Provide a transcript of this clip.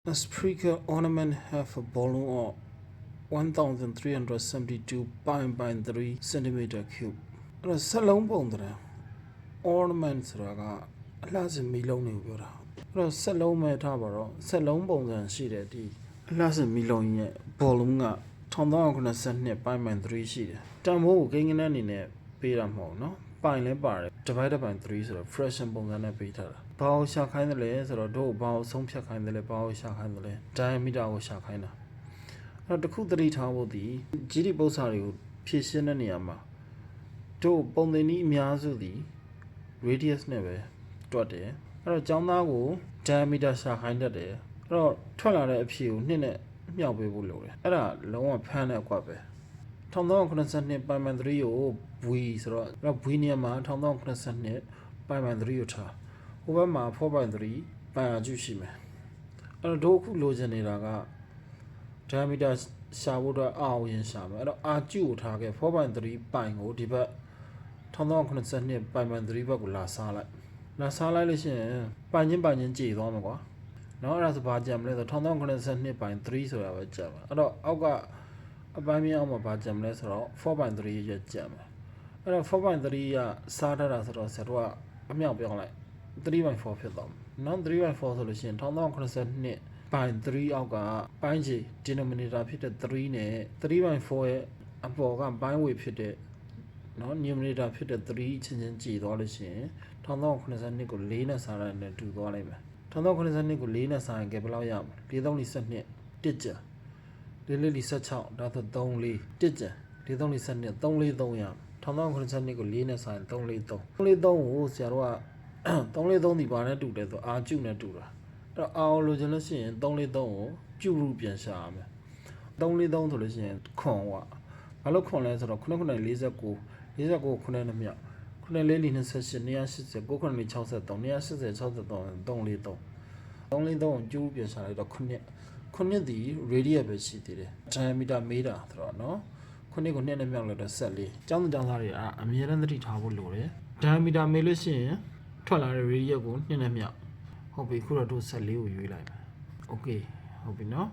A sprinkler ornament have a volume of 1372 by 3 centimeter cube. အဲ့တော့ဆက်လုံးပုံတဲ့ ornament ဆိုတာကအလှစင်မီလုံးတွေကိုပြောတာအဲ့တော့ဆက်လုံးမဲ့ထားပါတော့ဆက်လုံးပုံစံရှိတယ်ဒီအလှစင်မီလုံးရဲ့ volume က1392 by 3ရှိတယ်တန်ဖိုးကိုကိန်းကနန်းအနေနဲ့ပေးတာမဟုတ်နော်ပိုင်လဲပါတယ် divided by 3ဆိုတော့ fraction ပုံစံနဲ့ပေးထားတာဘာကိုရှာခိုင်းတယ်လဲဆိုတော့တို့ဘာကိုဆုံးဖြတ်ခိုင်းတယ်လဲဘာကိုရှာခိုင်းတယ်လဲ diameter ကိုရှာခိုင်းတာအဲ့တော့တစ်ခုသတိထားဖို့ဒီကြီးဒီပု္ပ္ပစာတွေကိုဖြည့်ရှင်းတဲ့နေရာမှာတို့ပုံသင်နည်းအများစုသည် radius နဲ့ပဲတွက်တယ်အဲ့တော့ကျောင်းသားကို diameter ရှာခိုင်းတတ်တယ်အဲ့တော့ထွက်လာတဲ့အဖြေကိုနှစ်နဲ့မြောက်ပေးဖို့လိုတယ်အဲ့ဒါလုံးဝဖမ်းတဲ့အကွက်ပဲ1392 by 3ကို v ဆိုတော့အဲ့ v နေရာမှာ1392 by 3ကိုထားဟိုဘက်မှာ4 by 3 by အကျရှိမယ်အဲ့တော့တို့အခုလိုချင်နေတာက diameter ရှာဖို့အတွက် r ကိုရင်ရှာမယ်အဲ့တော့ r ကျုကိုထားခဲ့4 by 3 by ကိုဒီဘက်1392 by 3ဘက်ကိုလာစားလိုက်လို့ရှိရင်ပိုင်ချင်းကြည်သွားမှာကွာเนาะအဲ့ဒါဆိုဘာကြံမလဲဆို1392 by 3ဆိုတာပဲကြံမှာအဲ့တော့အောက်ကအပိုင်းမြောက်မှာဘာကြံမလဲဆိုတော့4 by 3ရဲ့ကြံမှာအဲ့တော့4 by 3ကစားထားတာဆိုတော့ဆရာတို့ကအမြောက်ပြောင်းလိုက်3 by 4ဖြစ်သွားမှာနော်3 by 4ဆိုလို့ရှိရင်1392 by 3အောက်ကပိုင်းခြေ denominator ဖြစ်တဲ့3နဲ့3 by 4ရဲ့အပေါ်ကပိုင်းဝေဖြစ်တဲ့နော် numerator ဖြစ်တဲ့3ချင်းကြည်သွားလို့ရှိရင်1392ကို4နဲ့စားရတယ်နဲ့တူသွားလိမ့်မယ်1392ကို4နဲ့စားရင်ကဲဘယ်လောက်ရမလဲ4 3 12 1ကျန်4 4 16ဒါဆို3 4 1ကျန်4 3 12 3 4 3ရ1392ကို4နဲ့စားရင်3 4 3 3 4 3ကိုဆရာတို့က3 4 3ဒီပါနဲ့တူတယ်ဆိုအာကျုနဲ့တူတာအဲ့တော့အာလိုချင်လို့ရှိရင်3 4 3ကိုကျုရုပြန်ရှာရမယ်3 4 3ဆိုလို့ရှိရင်ခွန်ကဘာလို့ခွန်လဲဆိုတော့9 9 49 49ကို9နဲ့မြောက်9 4 4 28 280 9 9 63 280 63 3 4 3 3 4 3ကိုကျုရုပြန်ရှာလိုက်တော့9ဒီ radius ပဲရှိသေးတယ် diameter မေးတာဆိုတော့နော်9ကို2နဲ့မြောက်လိုက်တော့14ကျောင်းသားတွေကအမြဲတမ်းသတိထားဖို့လိုတယ် diameter မေးလို့ရှိရင်ထွက်လာတဲ့ radius ကို2နဲ့မြောက်ဟုတ်ပြီခုတော့တို့14ကိုရွေးလိုက်မယ် okay ဟုတ်ပြီနော်